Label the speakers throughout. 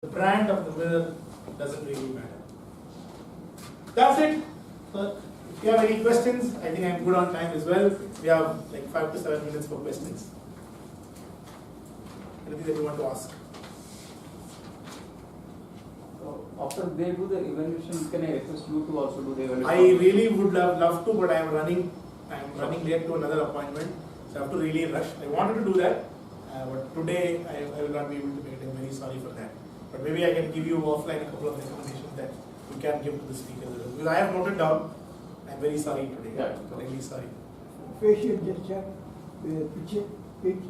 Speaker 1: The brand of the mirror doesn't really matter. That's it. So if you have any questions, I think I'm good on time as well. We have like 5 to 7 minutes for questions. Anything that you want to ask?
Speaker 2: So after they do the evaluation, can I request you to also do the evaluation?
Speaker 1: I really would love to, but I'm running late to another appointment, so I have to really rush. I wanted to do that, but today I will not be able to make it. I'm very sorry for that. But maybe I can give you offline a couple of recommendations that you can give to the speakers. Because I have noted down. I'm very sorry today.
Speaker 2: Yeah.
Speaker 1: Really sorry.
Speaker 3: Facial gesture, pitch,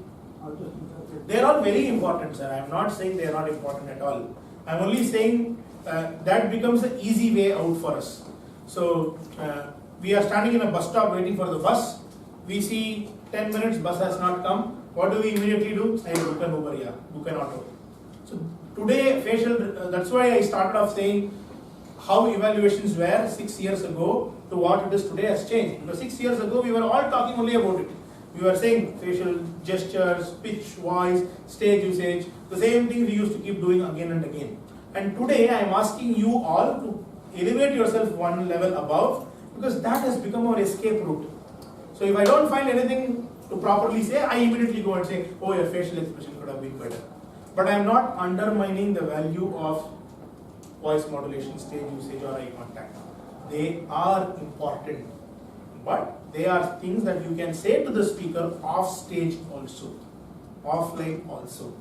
Speaker 3: all those things.
Speaker 1: They are all very important, sir. I'm not saying they are not important at all. I'm only saying that becomes an easy way out for us. So we are standing in a bus stop waiting for the bus. We see 10 minutes, bus has not come. What do we immediately do? I book an Uber, book an auto. So today, facial, that's why I started off saying how evaluations were 6 years ago to what it is today has changed. Because 6 years ago, we were all talking only about it. We were saying facial gestures, pitch, voice, stage usage, the same thing we used to keep doing again and again. And today, I am asking you all to elevate yourself one level above, because that has become our escape route. So if I don't find anything to properly say, I immediately go and say, oh, your facial expression could have been better. But I am not undermining the value of voice modulation, stage usage, or eye contact. They are important, but they are things that you can say to the speaker off stage also, offline also.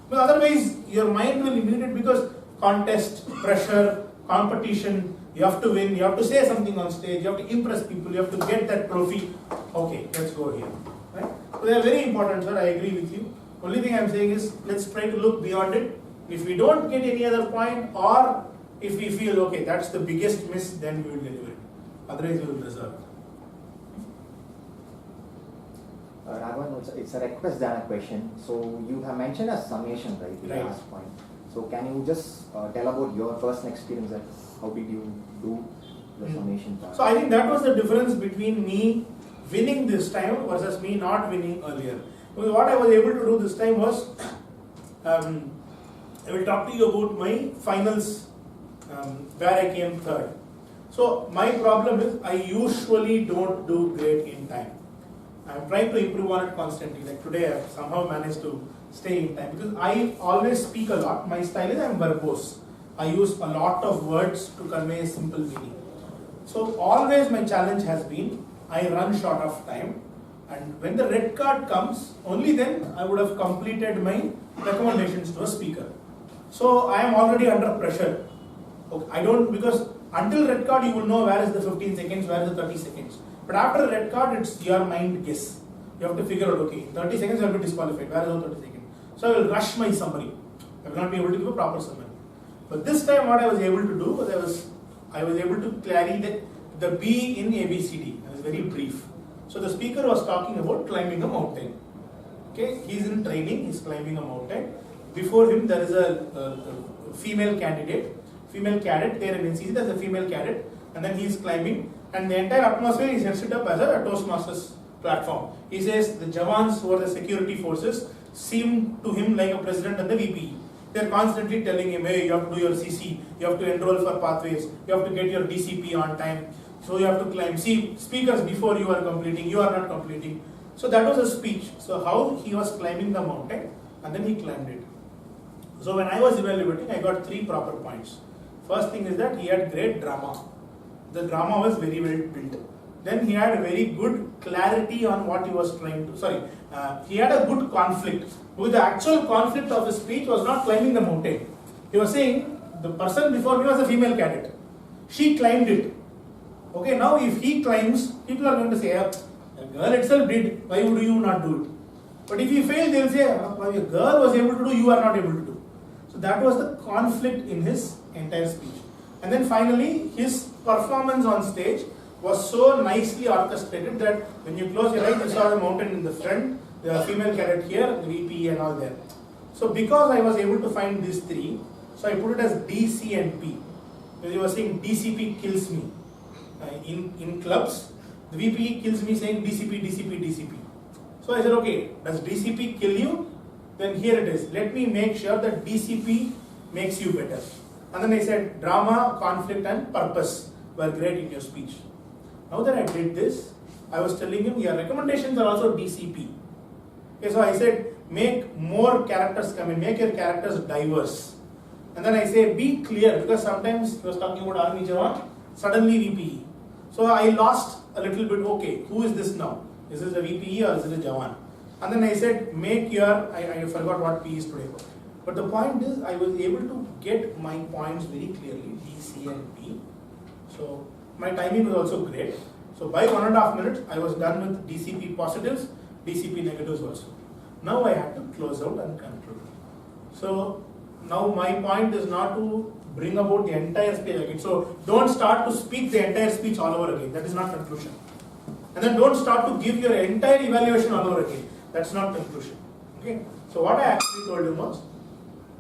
Speaker 1: But otherwise, your mind will immediately, because contest, pressure, competition, you have to win, you have to say something on stage, you have to impress people, you have to get that trophy. Okay, let's go here. Right? So they are very important, sir. I agree with you. Only thing I am saying is, let's try to look beyond it. If we don't get any other point, or if we feel, okay, that's the biggest miss, then we will deliver it. Otherwise, we will reserve.
Speaker 4: Raghavan, it's a request than a question. So you have mentioned a summation, right? In the
Speaker 1: Right.
Speaker 4: last point. So can you just tell about your personal experience? That how did you do the summation part?
Speaker 1: So I think that was the difference between me winning this time versus me not winning earlier. Because what I was able to do this time was, I will talk to you about my finals, where I came third. So my problem is, I usually don't do great in time. I'm trying to improve on it constantly. Like today, I've somehow managed to stay in time, because I always speak a lot. My style is I'm verbose. I use a lot of words to convey a simple meaning. So always my challenge has been, I run short of time, and when the red card comes, only then I would have completed my recommendations to a speaker. So I am already under pressure. Okay, I don't, because until red card you will know where is the 15 seconds, where is the 30 seconds. But after red card, it's your mind guess. You have to figure out, okay, 30 seconds I will be disqualified, where is the 30 seconds? So I will rush my summary. I will not be able to give a proper summary. But this time what I was able to do was I was able to carry the B in ABCD. I was very brief. So the speaker was talking about climbing a mountain. Okay, he's in training, he's climbing a mountain. Before him there is a female cadet there in NCC, there's a female cadet, and then he's climbing, and the entire atmosphere is set up as a Toastmasters platform. He says the Jawans, who are the security forces, seem to him like a president and the VP. They're constantly telling him, hey, you have to do your CC, you have to enroll for pathways, you have to get your DCP on time, so you have to climb. See, speakers before you are completing, you are not completing. So that was a speech. So how he was climbing the mountain, and then he climbed it. So when I was evaluating, I got 3 proper points. First thing is that he had great drama. The drama was very well built. Then he had a very good clarity on what he was trying to, he had a good conflict. Because the actual conflict of his speech was not climbing the mountain. He was saying, the person before me was a female cadet. She climbed it. Okay, now if he climbs, people are going to say, the girl itself did, why would you not do it? But if he failed, they will say, a girl was able to do, you are not able to do. So that was the conflict in his entire speech. And then finally, his performance on stage was so nicely orchestrated that when you close your eyes, you saw the mountain in the front, the female cadet here, the VP and all there. So because I was able to find these 3, so I put it as D, C and P. Because he was saying DCP kills me. In clubs, the VP kills me saying DCP, DCP, DCP. So I said, okay, does DCP kill you? Then here it is. Let me make sure that DCP makes you better. And then I said drama, conflict and purpose were great in your speech. Now that I did this, I was telling him your recommendations are also DCP. Okay, so I said make more characters come in, make your characters diverse. And then I say be clear, because sometimes he was talking about Army Jawan, suddenly VPE. So I lost a little bit, okay, who is this now? Is this a VPE or is it a Jawan? And then I said make your, I forgot what P is today. But the point is I was able to get my points very clearly, D, C and P. So my timing was also great. So by 1.5 minutes, I was done with DCP positives, DCP negatives also. Now I have to close out and conclude. So now my point is not to bring about the entire speech again. So don't start to speak the entire speech all over again. That is not conclusion. And then don't start to give your entire evaluation all over again. That's not conclusion. Okay. So what I actually told him was,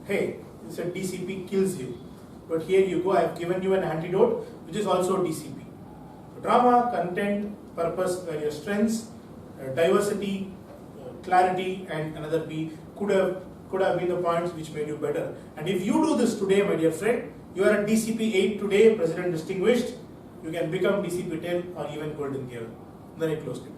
Speaker 1: hey, you said DCP kills you, but here you go. I have given you an antidote, which is also DCP. Drama, content, purpose were your strengths, diversity, clarity, and another P could have been the points which made you better. And if you do this today, my dear friend, you are a DCP 8 today, President Distinguished, you can become DCP 10 or even Golden Gear. Then I closed it.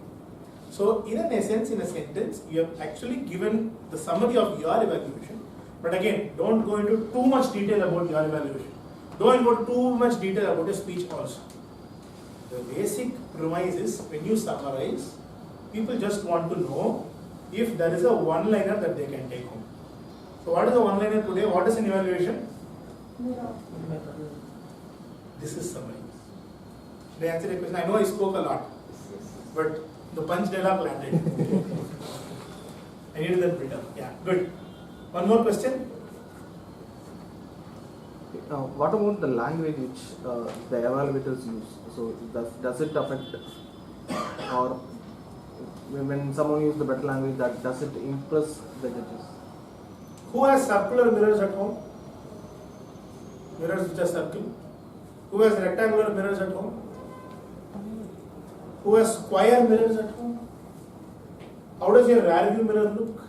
Speaker 1: So in an essence, in a sentence, you have actually given the summary of your evaluation. But again, don't go into too much detail about your evaluation. Don't go into too much detail about your speech also. The basic premise is when you summarize, people just want to know if there is a one-liner that they can take home. So what is the one-liner today? What is an evaluation? This is summary. Did I answer your question? I know I spoke a lot, but the punch dialogue landed. I needed that bit up. Yeah, good. One more question?
Speaker 5: What about the language which the evaluators use? So does it affect, or when someone uses the better language, that does it impress the judges?
Speaker 1: Who has circular mirrors at home? Mirrors which are circle. Who has rectangular mirrors at home? Who has square mirrors at home? How does your rear view mirror look?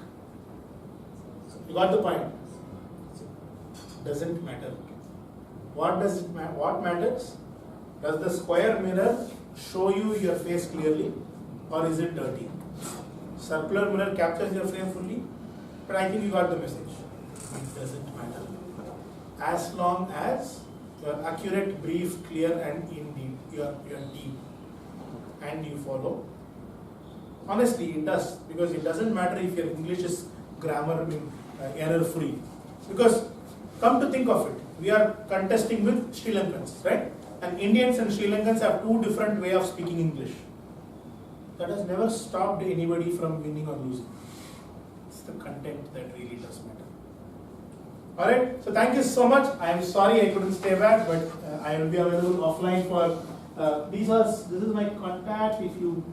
Speaker 1: You got the point? Doesn't matter. What does it matter? What matters? Does the square mirror show you your face clearly, or is it dirty? Circular mirror captures your frame fully, but I think you got the message. It doesn't matter. As long as you are accurate, brief, clear, and in deep, you are deep, and you follow. Honestly, it does, because it doesn't matter if your English is grammar error free. Because come to think of it, we are contesting with Sri Lankans, right? And Indians and Sri Lankans have two different ways of speaking English. That has never stopped anybody from winning or losing. It's the content that really does matter. Alright, so thank you so much. I am sorry I couldn't stay back, but I will be available offline for this is my contact. If you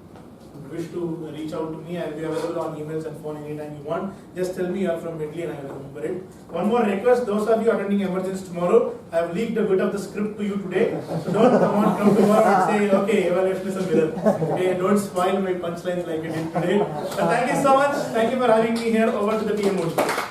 Speaker 1: wish to reach out to me, I will be available on emails and phone anytime you want. Just tell me you are from Medley and I will remember it. One more request, those of you attending emergency tomorrow, I have leaked a bit of the script to you today. So don't come tomorrow and say, okay, evaluation is a mirror. Okay, don't spoil my punchlines like you did today. So thank you so much. Thank you for having me here. Over to the TM.